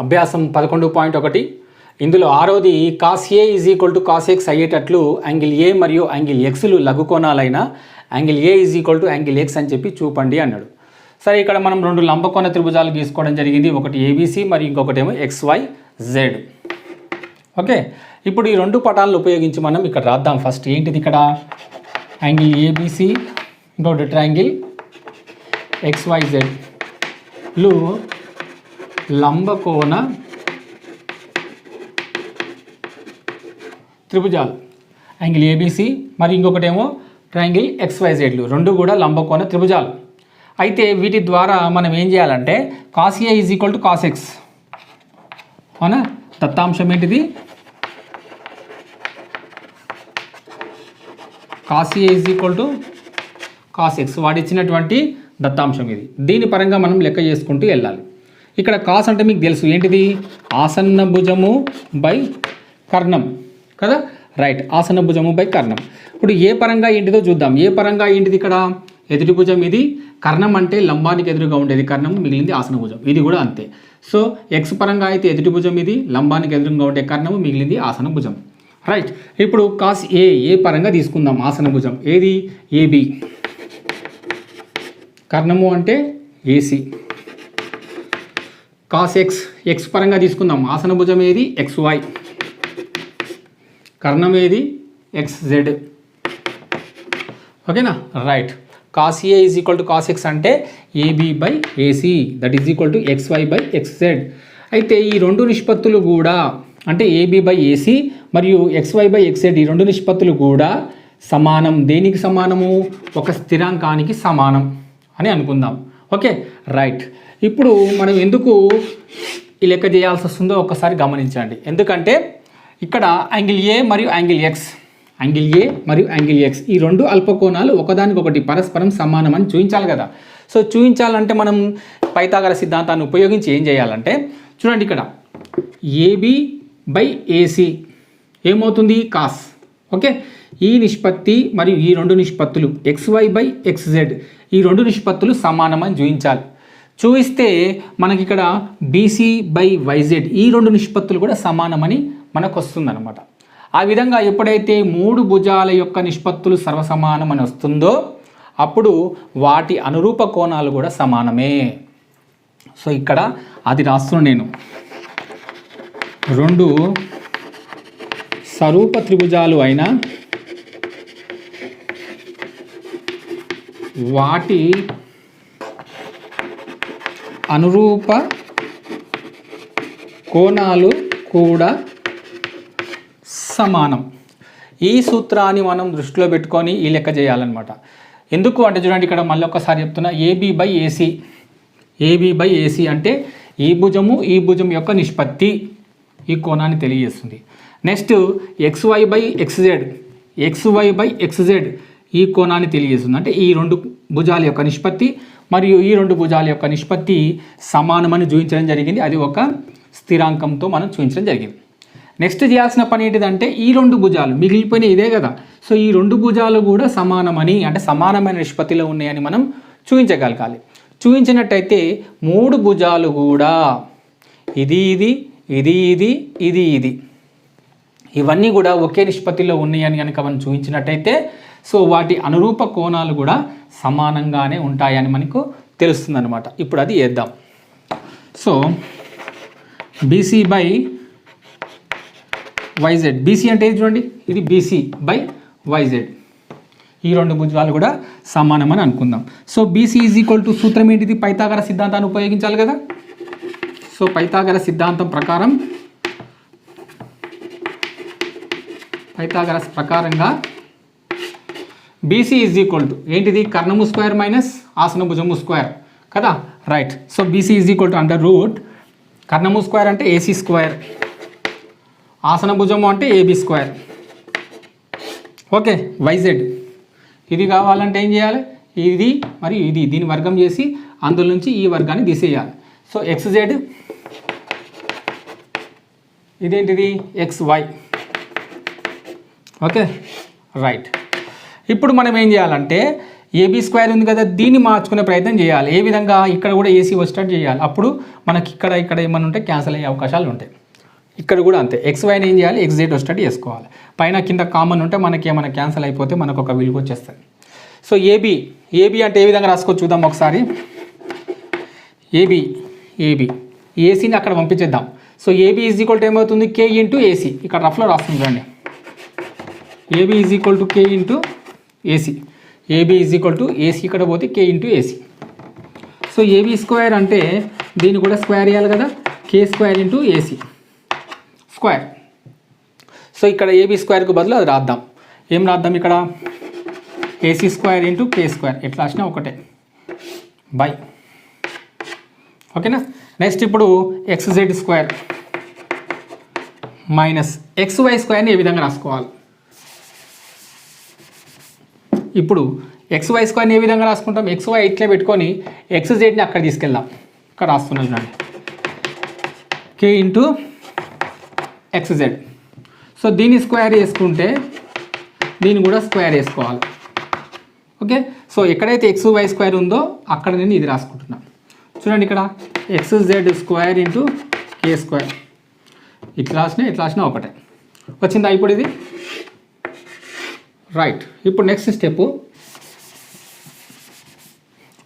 అభ్యాసం 11.1 ఇందులో ఆరోది cos A is equal to cos X అయ్యేటట్లు యాంగిల్ ఏ మరియు యాంగిల్ ఎక్స్లు లఘుకోణాలైన angle A is equal to angle X అని చెప్పి చూపండి అన్నాడు. సరే, ఇక్కడ మనం రెండు లంబకోణ త్రిభుజాలు గీసుకోవడం జరిగింది. ఒకటి ఏబీసీ మరియు ఇంకొకటి ఏమో XYZ. ఓకే, ఇప్పుడు ఈ రెండు పటాలను ఉపయోగించి మనం ఇక్కడ రాద్దాం. ఫస్ట్ ఏంటిది ఇక్కడ యాంగిల్ ఏబీసీ, ఇంకొకటి ట్రయాంగిల్ XYZలు లంబకోణ త్రిభుజాలు. యాంగిల్ ఏబీసీ మరియు ఇంకొకటి ఏమో ట్రయాంగిల్ XYZలు రెండు కూడా లంబకోణ త్రిభుజాలు. అయితే వీటి ద్వారా మనం ఏం చేయాలంటే cos A is equal to cos X, అవునా? దత్తాంశం ఏంటిది? Cos A is equal to cos X, వాడిచ్చినటువంటి దత్తాంశం ఇది. దీని పరంగా మనం లెక్క చేసుకుంటూ వెళ్ళాలి. ఇక్కడ కాస్ అంటే మీకు తెలుసు ఏంటిది? ఆసన్న భుజము బై కర్ణం కదా, రైట్. ఆసన్న భుజము బై కర్ణం. ఇప్పుడు ఏ పరంగా ఏంటిదో చూద్దాం. ఏ పరంగా ఏంటిది? ఇక్కడ ఎదుటి భుజం ఇది, కర్ణం అంటే లంబానికి ఎదురుగా ఉండేది కర్ణం, మిగిలింది ఆసన భుజం. ఇది కూడా అంతే. సో ఎక్స్ పరంగా అయితే ఎదుటి భుజం ఇది, లంబానికి ఎదురుగా ఉండే కర్ణము, మిగిలింది ఆసన భుజం, రైట్. ఇప్పుడు కాస్ ఏ పరంగా తీసుకుందాం. ఆసన భుజం ఏది? ఏబి. కర్ణము అంటే ఏసి. కాస్ ఎక్స్ పరంగా తీసుకుందాం. ఆసన భుజం ఏది? XY. కర్ణం ఏది? XZ. ఓకేనా, right. Cos A is equal to cos X అంటే AB by AC, that is equal to XY by XZ. అయితే ఈ రెండు నిష్పత్తులు కూడా అంటే ఏబి బై ఏసీ మరియు XY బై XZ ఈ రెండు నిష్పత్తులు కూడా సమానం. దేనికి సమానము? ఒక స్థిరాంకానికి సమానం అని అనుకుందాం. Okay, right. ఇప్పుడు మనం ఎందుకు ఈ లెక్క చేయాల్సి వస్తుందో ఒక్కసారి గమనించండి. ఎందుకంటే ఇక్కడ యాంగిల్ ఏ మరియు యాంగిల్ ఎక్స్, యాంగిల్ ఏ మరియు యాంగిల్ ఎక్స్ ఈ రెండు అల్పకోణాలు ఒకదానికొకటి పరస్పరం సమానం అని చూపించాలి కదా. సో చూపించాలంటే మనం పైథాగరస్ సిద్ధాంతాన్ని ఉపయోగించి ఏం చేయాలంటే చూడండి, ఇక్కడ ఏబి బై ఏసీ ఏమవుతుంది? కాస్. ఓకే, ఈ నిష్పత్తి మరియు ఈ రెండు నిష్పత్తులు XY బై XZ ఈ రెండు నిష్పత్తులు సమానమని చూపించాలి. చూపిస్తే మనకి ఇక్కడ BC బై YZ ఈ రెండు నిష్పత్తులు కూడా సమానమని మనకు వస్తుందన్నమాట. ఆ విధంగా ఎప్పుడైతే మూడు భుజాల యొక్క నిష్పత్తులు సర్వసమానం అని వస్తుందో అప్పుడు వాటి అనురూప కోణాలు కూడా సమానమే. సో ఇక్కడ అది రాస్తున్నాను నేను. రెండు సరూప త్రిభుజాలు అయిన వాటి అనురూప కోణాలు కూడా సమానం. ఈ సూత్రాన్ని మనం దృష్టిలో పెట్టుకొని ఈ లెక్క చేయాలన్నమాట. ఎందుకు అంటే చూడండి, ఇక్కడ మళ్ళీ ఒకసారి చెప్తున్నా, AB by AC. AB by AC అంటే ఈ భుజము ఈ భుజం యొక్క నిష్పత్తి ఈ కోణాన్ని తెలియజేస్తుంది. Next XY by XZ, XY by XZ ఈ కోణాన్ని తెలియజేస్తుంది. అంటే ఈ రెండు భుజాల యొక్క నిష్పత్తి మరియు ఈ రెండు భుజాల యొక్క నిష్పత్తి సమానమని చూపించడం జరిగింది. అది ఒక స్థిరాంకంతో మనం చూపించడం జరిగింది. నెక్స్ట్ చేయాల్సిన పని ఏంటిదంటే ఈ రెండు భుజాలు మిగిలిపోయిన ఇదే కదా. సో ఈ రెండు భుజాలు కూడా సమానమని అంటే సమానమైన నిష్పత్తిలో ఉన్నాయని మనం చూపించగలగాలి. చూపించినట్టయితే మూడు భుజాలు కూడా ఇది ఇది ఇది ఇది ఇది ఇది ఇవన్నీ కూడా ఒకే నిష్పత్తిలో ఉన్నాయని కనుక మనం చూపించినట్టయితే సో వాటి అనురూప కోణాలు కూడా సమానంగానే ఉంటాయని మనకు తెలుస్తుంది అన్నమాట. ఇప్పుడు అది చేద్దాం. So BC by YZ, BC అంటే చూడండి ఇది BC బై YZ ఈ రెండు భుజాలు కూడా సమానమని అనుకుందాం. So BC is equal to సూత్రం ఏంటిది? పైథాగరస్ సిద్ధాంతాన్ని ఉపయోగించాలి కదా. సో పైథాగరస్ సిద్ధాంతం ప్రకారం పైథాగరస్ ప్రకారంగా BC ఈజ్ ఈక్వల్ టు ఏంటిది? కర్ణము స్క్వేర్ మైనస్ ఆసన భుజము స్క్వేర్ కదా, right. So BC is equal to under root కర్ణము స్క్వేర్ అంటే AC స్క్వేర్, ఆసన భుజము అంటే AB స్క్వేర్. ఓకే, YZ ఇది కావాలంటే ఏం చేయాలి? ఇది మరియు ఇది దీని వర్గం చేసి అందులో నుంచి ఈ వర్గాన్ని తీసేయాలి. సో XZ ఇదేంటిది? XY. Okay, right. ఇప్పుడు మనం ఏం చేయాలంటే ఏబీ స్క్వేర్ ఉంది కదా, దీన్ని మార్చుకునే ప్రయత్నం చేయాలి. ఏ విధంగా? ఇక్కడ కూడా ఏసీ వచ్చేటట్టు చేయాలి. అప్పుడు మనకి ఇక్కడ ఏమన్నా ఉంటే క్యాన్సిల్ అయ్యే అవకాశాలు ఉంటాయి. ఇక్కడ కూడా అంతే, XYని ఏం చేయాలి? XZ వచ్చేటట్టు చేసుకోవాలి. పైన కింద కామన్ ఉంటే మనకి ఏమైనా క్యాన్సిల్ అయిపోతే మనకు ఒక విలువ వచ్చేస్తుంది. సో ఏబీ అంటే ఏ విధంగా రాసుకోవచ్చు చూద్దాం ఒకసారి. ఏబీ ఏసీని అక్కడ పంపించేద్దాం. So AB is equal to ఏమవుతుంది? K into AC. ఇక్కడ రఫ్లో రాస్తుంది చూడండి. AB is equal to K into AC. AB is equal to AC ఇక్కడ పోతే K into AC. So AB square అంటే దీన్ని కూడా స్క్వేర్ చేయాలి కదా, K square into AC square. సో ఇక్కడ ఏబీ స్క్వేర్కు బదులు అది రాద్దాం. ఏం రాద్దాం ఇక్కడ? AC square into K square. ఎట్లా రాసినా ఒకటే బై. ఓకేనా? నెక్స్ట్ ఇప్పుడు XZ స్క్వేర్ మైనస్ XY స్క్వేర్ని ఏ విధంగా రాసుకోవాలి? ఇప్పుడు XY స్క్వేర్ని ఏ విధంగా రాసుకుంటాం? XY ఇట్లే పెట్టుకొని XZని అక్కడ తీసుకెళ్దాం. ఇక్కడ రాస్తున్నాం చూడండి, K ఇంటూ XZ. సో దీన్ని స్క్వేర్ చేసుకుంటే దీన్ని కూడా స్క్వేర్ చేసుకోవాలి. ఓకే, సో ఎక్కడైతే XY స్క్వేర్ ఉందో అక్కడ నేను ఇది రాసుకుంటున్నాను. చూడండి ఇక్కడ XZ square into K square. ఇట్లా రాసినా ఒకటే వచ్చిందా ఇప్పుడు ఇది? రైట్. ఇప్పుడు నెక్స్ట్ స్టెప్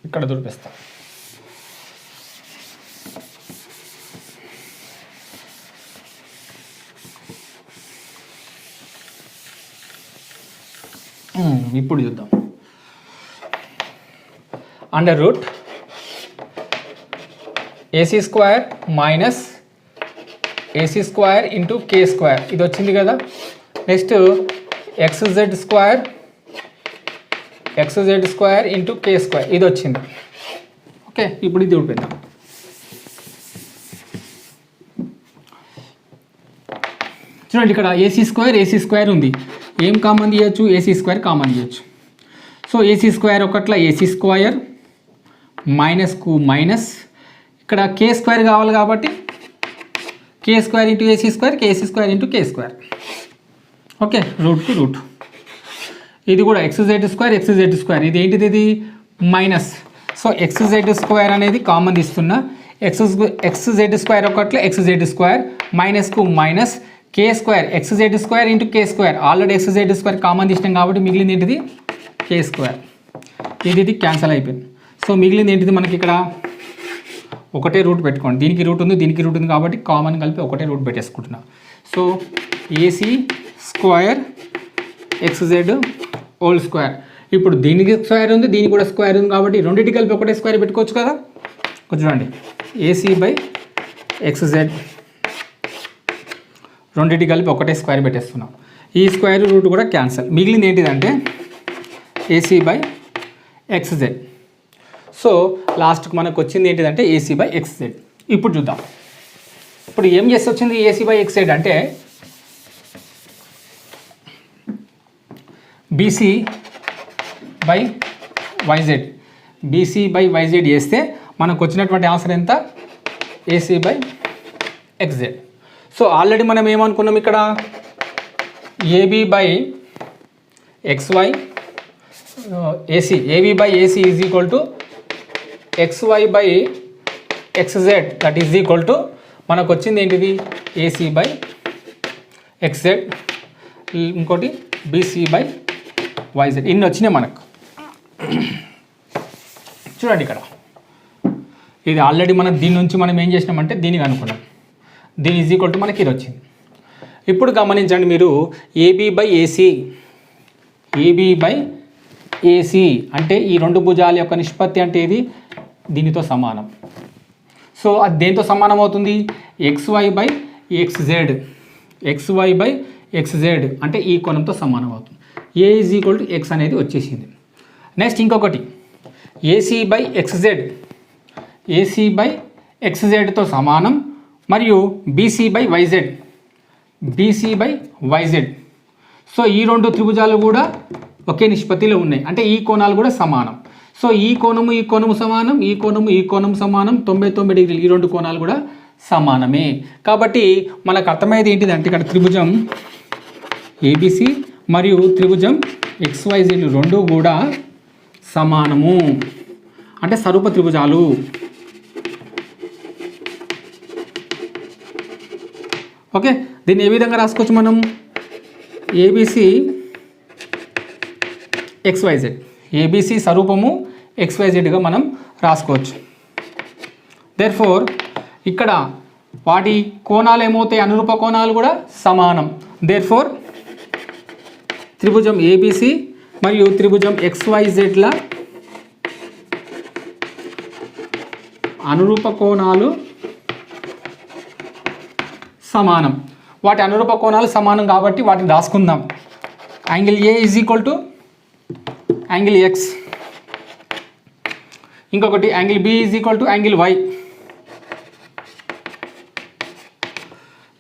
ఇక్కడ చూపిస్తా. ఇప్పుడు చూద్దాం. Under root AC square minus AC square into K square ఇది వచ్చింది కదా. Next XZ square into K square ఇది వచ్చింది. ఓకే, ఇప్పుడు ఇది చూపిద్దాం. చూడండి ఇక్కడ ఏసీ స్క్వేర్ ఉంది. ఏం కామన్ తీయచ్చు? ఏసీ స్క్వేర్ కామన్ తీయచ్చు. సో ఏసీ స్క్వేర్ ఒకట్లా ఏసీ స్క్వేర్ మైనస్కు మైనస్, ఇక్కడ K స్క్వేర్ కావాలి కాబట్టి K square into AC square, AC square into K square. Okay, రూట్కు రూట్. ఇది కూడా XZ స్క్వేర్ ఇది ఏంటిది? ఇది మైనస్. సో XZ స్క్వేర్ అనేది కామన్ తీస్తున్నా. XZ స్క్వేర్ ఒకట్లే XZ స్క్వేర్ మైనస్కు minus K square XZ square into K square. Already XZ square common తీసినాం కాబట్టి మిగిలింది ఏంటిది? K square. ఇది క్యాన్సిల్ అయిపోయింది. సో మిగిలింది ఏంటిది మనకి? ఇక్కడ ఒకటే రూట్ పెట్టుకోండి. దీనికి రూట్ ఉంది కాబట్టి కామన్ కలిపి ఒకటే రూట్ పెట్టేసుకుంటున్నా. So AC square XZ whole square. ఇప్పుడు దీనికి స్క్వేర్ ఉంది, దీనికి కూడా స్క్వేర్ ఉంది కాబట్టి రెండింటి కలిపి ఒకటే స్క్వేర్ పెట్టుకోవచ్చు కదా. చూడండి ఏసీ బై XZ రెండింటి కలిపి ఒకటే స్క్వేర్ పెట్టేస్తున్నాం. ఈ స్క్వేర్ రూట్ కూడా క్యాన్సల్. మిగిలింది ఏంటిదంటే ఏసీ బై XZ. సో లాస్ట్కి మనకు వచ్చింది ఏంటిదంటే ఏసీ బై XZ. ఇప్పుడు చూద్దాం. ఇప్పుడు ఏం చేసి వచ్చింది ఏసీ బై XZ అంటే బీసీ బై YZ చేస్తే మనకు వచ్చినటువంటి ఆన్సర్ ఎంత? AC by XZ. So already మనం ఏమనుకున్నాం ఇక్కడ? AB by XY AC, AB by AC is equal to XY by XZ that is equal to మనకు వచ్చింది ఏంటిది? ఏసీ బై XZ, ఇంకోటి బీసీ బై YZ. ఇన్ని వచ్చినాయి మనకు. చూడండి ఇక్కడ ఇది ఆల్రెడీ మనం దీని నుంచి మనం ఏం చేసినామంటే దీనికి అనుకున్నాం. దీని ఈజ్ ఈక్వల్ టు మనకి ఇది వచ్చింది. ఇప్పుడు గమనించండి మీరు, ఏబీ బై ఏసీ అంటే ఈ రెండు భుజాల యొక్క నిష్పత్తి అంటే ఇది దీనితో సమానం. సో అది దేంతో సమానం అవుతుంది? XY బై XZ అంటే ఈ కోణంతో సమానం అవుతుంది. ఏ ఈజ్ ఈక్వల్ టు X అనేది వచ్చేసింది. నెక్స్ట్ ఇంకొకటి ఏసీ బై XZతో సమానం మరియు బీసీ బై YZ. సో ఈ రెండు త్రిభుజాలు కూడా ఒకే నిష్పత్తిలో ఉన్నాయి, అంటే ఈ కోణాలు కూడా సమానం. సో ఈ కోణము సమానం, ఈ కోణము సమానం, 90 డిగ్రీలు. ఈ రెండు కోణాలు కూడా సమానమే. కాబట్టి మనకు అర్థమయ్యేది ఏంటిదంటే ఇక్కడ త్రిభుజం ఏబిసి మరియు త్రిభుజం XYZ రెండు కూడా సమానము అంటే స్వరూప త్రిభుజాలు. ఓకే, దీన్ని ఏ విధంగా రాసుకోవచ్చు మనం? ఏబిసి XYZ, ఏబిసి స్వరూపము XYZగా మనం రాసుకోవచ్చు. దేర్ఫోర్ ఇక్కడ వాటి కోణాలు ఏమవుతాయి? అనురూప కోణాలు కూడా సమానం. దేర్ఫోర్ త్రిభుజం ఏబిసి మరియు త్రిభుజం XYZల అనురూప కోణాలు సమానం. వాటి అనురూప కోణాలు సమానం కాబట్టి వాటిని రాసుకుందాం. Angle A is equal to angle X, ఇంకొకటి angle B is equal to angle Y,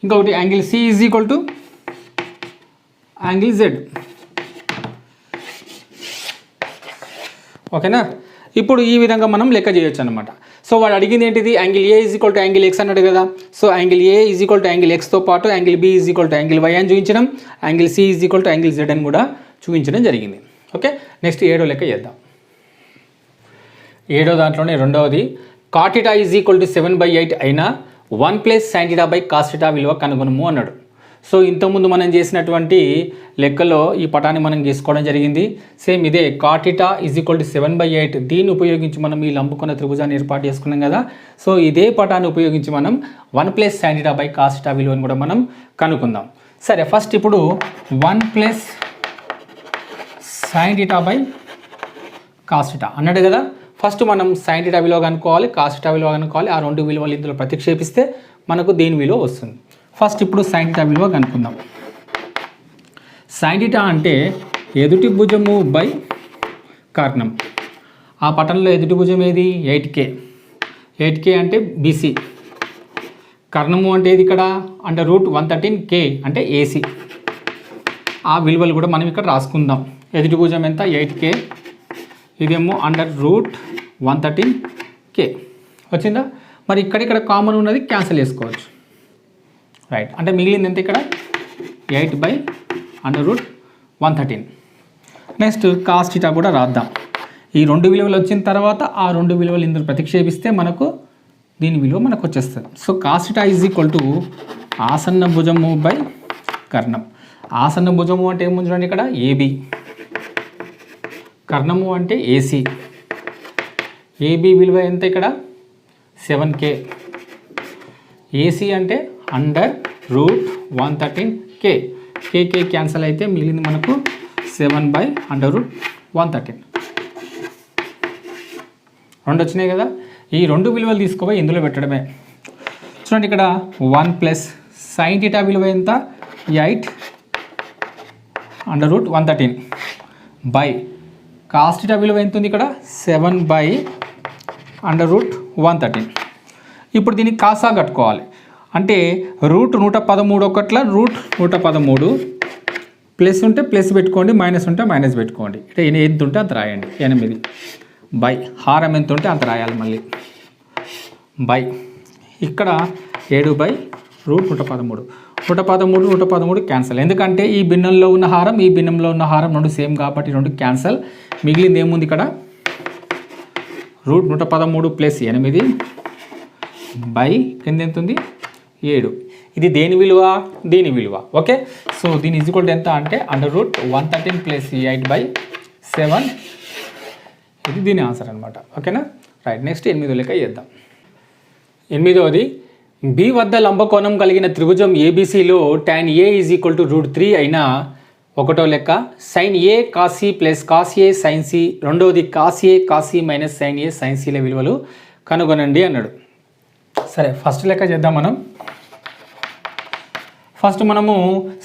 ఇంకొకటి angle C is equal to angle Z. ఓకేనా? ఇప్పుడు ఈ విధంగా మనం లెక్క చేయొచ్చు అనమాట. సో వాడు అడిగింది ఏంటిది? Angle A is equal to angle X అన్నాడు కదా. So angle A is equal to angle ఎక్స్తో పాటు angle B is equal to angle Y అని చూపించడం, angle C is equal to angle Z అని కూడా చూపించడం జరిగింది. ఓకే, నెక్స్ట్ 7వ లెక్క చేద్దాం. 7వ దాంట్లోనే రెండవది కాటిటా ఈజ్ ఈక్వల్ టు 7/8 అయినా 1 + sin θ / cos θ విలువ కనుగొనము అన్నాడు. సో ఇంతకుముందు మనం చేసినటువంటి లెక్కలో ఈ పటాన్ని మనం గీసుకోవడం జరిగింది. సేమ్ ఇదే కాటిటా ఈజ్ ఈక్వల్ టు 7/8, దీన్ని ఉపయోగించి మనం ఈ లంబకోణ త్రిభుజాన్ని ఏర్పాటు చేసుకున్నాం కదా. సో ఇదే పటాన్ని ఉపయోగించి మనం 1 + sin θ / cos θ విలువను కూడా మనం కనుక్కుందాం. సరే, ఫస్ట్ ఇప్పుడు 1 + sin θ / cos θ అన్నాడు కదా. ఫస్ట్ మనం sin θ విలువ కనుక్కోవాలి, cos θ విలువ కనుక్కోవాలి. ఆ రెండు విలువలు ఇందులో ప్రతిక్షేపిస్తే మనకు దీని విలువ వస్తుంది. ఫస్ట్ ఇప్పుడు sin θ విలువ కనుక్కుందాం. sin θ అంటే ఎదుటి భుజము బై కర్ణం. ఆ పటంలో ఎదుటి భుజం ఏది? 8K. 8K అంటే బీసీ. కర్ణము అంటే ఏది ఇక్కడ? √113K అంటే ఏసీ. ఆ విలువలు కూడా మనం ఇక్కడ రాసుకుందాం. ఎదుటి భుజం ఎంత? 8K. ఇదేమో √113K వచ్చిందా? మరి ఇక్కడ కామన్ ఉన్నది క్యాన్సిల్ చేసుకోవచ్చు. రైట్, అంటే మిగిలింది ఎంత ఇక్కడ? 8/√113. నెక్స్ట్ cos θ కూడా రాద్దాం. ఈ రెండు విలువలు వచ్చిన తర్వాత ఆ రెండు విలువలు ఇందులో ప్రతిక్షేపిస్తే మనకు దీని విలువ మనకు వచ్చేస్తుంది. So cos θ is equal to ఆసన్న భుజము బై కర్ణం. ఆసన్న భుజము అంటే ఏముంది చూడండి ఇక్కడ? ఏబి. కర్ణము అంటే ఏసీ. ఏబి విలువ ఎంత ఇక్కడ? 7K. ఏసీ అంటే √113K. KK క్యాన్సల్ అయితే మిగిలింది మనకు 7/√113. రెండు వచ్చినాయి కదా. ఈ రెండు విలువలు తీసుకుపోయి ఇందులో పెట్టడమే. చూడండి ఇక్కడ 1 + sin θ విలువ ఎంత? 8/√113 బై cos θ విలువ ఎంత ఉంది ఇక్కడ? 7/√113. ఇప్పుడు దీనికి కాసా కట్టుకోవాలి. అంటే √113 ఒకట్ల √113 ప్లస్ ఉంటే ప్లస్ పెట్టుకోండి, మైనస్ ఉంటే మైనస్ పెట్టుకోండి. అంటే ఎంత ఉంటే అంత రాయండి. 8 బై హారం ఎంత ఉంటే అంత రాయాలి మళ్ళీ బై. ఇక్కడ 7/√113. 113 క్యాన్సల్. ఎందుకంటే ఈ భిన్నంలో ఉన్న హారం ఈ భిన్నంలో ఉన్న హారం రెండు సేమ్ కాబట్టి రెండు క్యాన్సల్. మిగిలింది ఏముంది ఇక్కడ? √113 + 8 బై కింద ఎంత ఉంది? 7. ఇది దేని విలువ? దీని విలువ. ఓకే, సో దీని ఈజ్ ఈక్వల్ టు ఎంత అంటే √113 + 8/7. ఇది దీని ఆన్సర్ అనమాట. ఓకేనా? రైట్, నెక్స్ట్ 8వ లెక్క చేద్దాం. 8వది బి వద్ద లంబకోణం కలిగిన త్రిభుజం ఏబిసిలో tan A is equal to √3 అయినా 1వ లెక్క sin A cos C + cos A sin C, రెండవది cos A cos C - sin A sin Cల విలువలు కనుగొనండి అన్నాడు. సరే, ఫస్ట్ లెక్క చేద్దాం మనం. ఫస్ట్ మనము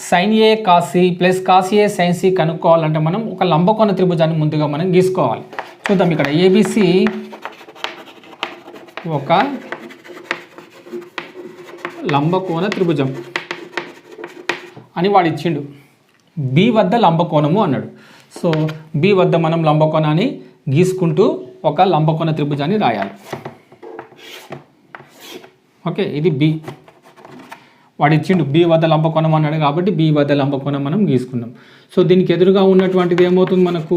sin A cos C + cos A sin C కనుక్కోవాలంటే మనం ఒక లంబకోణ త్రిభుజాన్ని ముందుగా మనం గీసుకోవాలి. చూద్దాం. ఇక్కడ ఏబిసి ఒక లంబకోణ త్రిభుజం అని వాడు ఇచ్చిండు. బి వద్ద లంబకోణము అన్నాడు. సో బి వద్ద మనం లంబకోణాన్ని గీసుకుంటూ ఒక లంబకోణ త్రిభుజాన్ని రాయాలి. ఓకే, ఇది బి. వాడు ఇచ్చిండు బి వద్ద లంబకోణం అన్నాడు కాబట్టి బి వద్ద లంబకోణం మనం గీసుకున్నాం. సో దీనికి ఎదురుగా ఉన్నటువంటిది ఏమవుతుంది? మనకు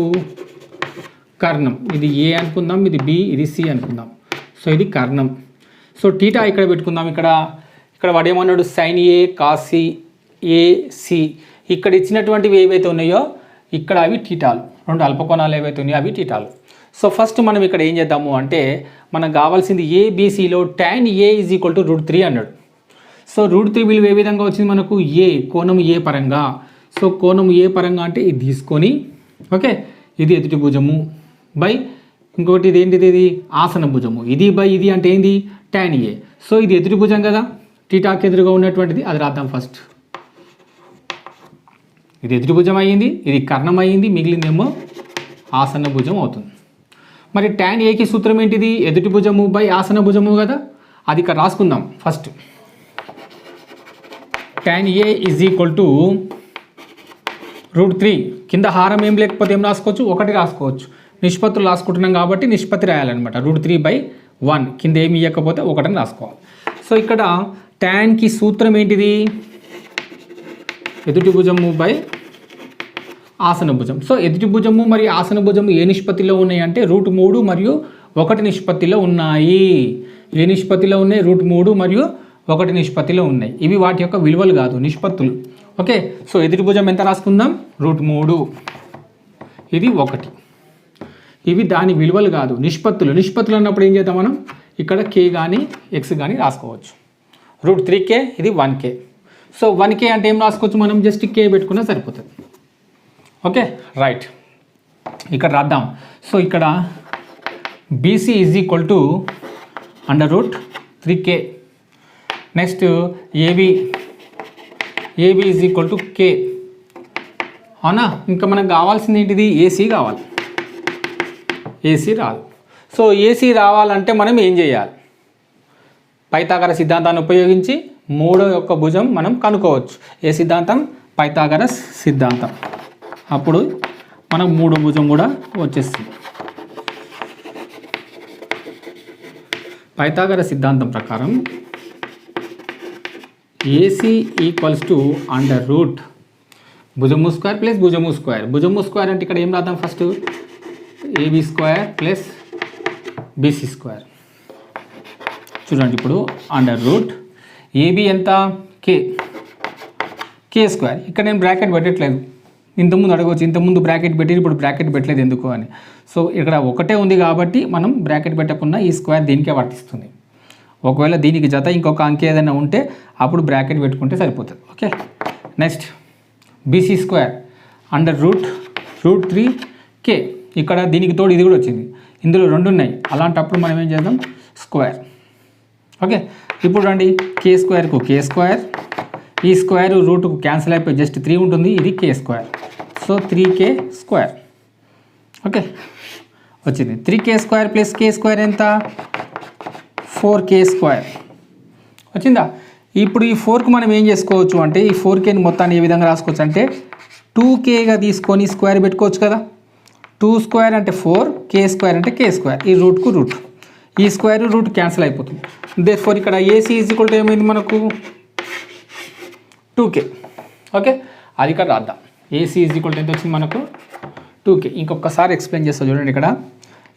కర్ణం. ఇది ఏ అనుకుందాం, ఇది బి, ఇది సి అనుకుందాం. సో ఇది కర్ణం. సో టీటా ఇక్కడ పెట్టుకుందాం. ఇక్కడ వాడు ఏమన్నాడు, sine A cos A C. ఇక్కడ ఇచ్చినటువంటివి ఏవైతే ఉన్నాయో ఇక్కడ అవి టీటాలు, రెండు అల్పకోణాలు ఏవైతే ఉన్నాయో అవి టీటాలు. సో ఫస్ట్ మనం ఇక్కడ ఏం చేద్దాము అంటే మనకు కావాల్సింది ఏబిసిలో tan a = √3 అన్నాడు. సో √3 విలువ ఏ విధంగా వచ్చింది మనకు, ఏ కోణం ఏ పరంగా. సో కోణం ఏ పరంగా అంటే ఇది తీసుకొని, ఓకే, ఇది ఎదుటి భుజము బై ఇంకొకటి ఇది ఏంటిది, ఇది ఆసన భుజము. ఇది బై ఇది అంటే ఏంది, tan a. సో ఇది ఎదుటి భుజం కదా, టీటాకి ఎదురుగా ఉన్నటువంటిది, అది రాద్దాం ఫస్ట్. ఇది ఎదుటి భుజం అయ్యింది, ఇది కర్ణం అయ్యింది, మిగిలిందేమో ఆసన భుజం అవుతుంది. మరి tan aకి సూత్రం ఏంటిది, ఎదుటి భుజము బై ఆసన భుజము కదా, అది ఇక్కడ రాసుకుందాం ఫస్ట్. tan a = √3. కింద హారం ఏం లేకపోతే ఏం రాసుకోవచ్చు, 1 రాసుకోవచ్చు. నిష్పత్తులు రాసుకుంటున్నాం కాబట్టి నిష్పత్తి రాయాలన్నమాట. √3/1 కింద ఏమి ఇవ్వకపోతే 1 రాసుకోవాలి. సో ఇక్కడ ట్యాన్కి సూత్రం ఏంటిది, ఎదుటి భుజము బై ఆసన భుజం. సో ఎదుటి భుజము మరియు ఆసన భుజము ఏ నిష్పత్తిలో ఉన్నాయి అంటే √3 మరియు 1 నిష్పత్తిలో ఉన్నాయి. ఏ నిష్పత్తిలో ఉన్నాయి, √3 మరియు 1 నిష్పత్తిలో ఉన్నాయి. ఇవి వాటి యొక్క విలువలు కాదు, నిష్పత్తులు. ఓకే, సో ఎదుటి భుజం ఎంత రాసుకుందాం, √3, ఇది 1. ఇవి దాని విలువలు కాదు, నిష్పత్తులు. నిష్పత్తులు అన్నప్పుడు ఏం చేద్దాం మనం, ఇక్కడ k కానీ x కానీ రాసుకోవచ్చు. √3k, ఇది 1k. సో 1k అంటే ఏం రాసుకోవచ్చు మనం, జస్ట్ k పెట్టుకున్నా సరిపోతుంది. ఓకే రైట్, ఇక్కడ రాద్దాం. సో ఇక్కడ BC = √3k. Next AB = k. అవునా, ఇంకా మనకు కావాల్సింది ఏంటిది, AC కావాలి. AC రాదు. సో AC రావాలంటే మనం ఏం చేయాలి, పైథాగరస్ సిద్ధాంతాన్ని ఉపయోగించి మూడో యొక్క భుజం మనం కనుక్కోవచ్చు. ఏ సిద్ధాంతం, పైథాగరస్ సిద్ధాంతం. అప్పుడు మనం మూడో భుజం కూడా వచ్చేస్తుంది. పైథాగరస్ సిద్ధాంతం ప్రకారం AC = భుజము స్క్వేర్ ప్లస్ భుజము స్క్వేర్. భుజము స్క్వేర్ అంటే ఇక్కడ ఏం రాద్దాం ఫస్ట్, AB² + BC². చూడండి ఇప్పుడు √AB ఎంత, k². ఇక్కడ నేను బ్రాకెట్ పెట్టట్లేదు, ఇంతకుముందు అడగవచ్చు, ఇంతకుముందు బ్రాకెట్ పెట్టి ఇప్పుడు బ్రాకెట్ పెట్టలేదు ఎందుకు అని. సో ఇక్కడ ఒకటే ఉంది కాబట్టి మనం బ్రాకెట్ పెట్టకుండా ఈ స్క్వేర్ దీనికే వర్తిస్తుంది. ఒకవేళ దీనికి జత ఇంకొక అంకె ఏదైనా ఉంటే అప్పుడు బ్రాకెట్ పెట్టుకుంటే సరిపోతుంది. Okay, next BC² √3k. ఇక్కడ దీనికి తోడు ఇది కూడా వచ్చింది, ఇందులో 2 ఉన్నాయి. అలాంటప్పుడు మనం ఏం చేద్దాం, స్క్వేర్. ఓకే, ఇప్పుడు రండి, k²కు k², ఈ స్క్వేర్ రూట్కు క్యాన్సిల్ అయిపోయి జస్ట్ 3 ఉంటుంది, ఇది k². So 3k². ఓకే వచ్చింది. 3k² + k² ఎంత, 4k². వచ్చిందా. ఇప్పుడు ఈ 4కు మనం ఏం చేసుకోవచ్చు అంటే, ఈ 4kని మొత్తాన్ని ఏ విధంగా రాసుకోవచ్చు అంటే 2kగా తీసుకొని స్క్వేర్ పెట్టుకోవచ్చు కదా. 2² అంటే 4, k² అంటే k². ఈ రూట్కు రూట్, ఈ స్క్వేర్ రూట్ క్యాన్సిల్ అయిపోతుంది. దేర్ఫోర్ ఇక్కడ AC = ఏమైంది మనకు, 2k. ఓకే, అది ఇక్కడ రాద్దాం. AC = ఎంత వచ్చింది మనకు, 2k. ఇంకొకసారి ఎక్స్ప్లెయిన్ చేస్తా చూడండి. ఇక్కడ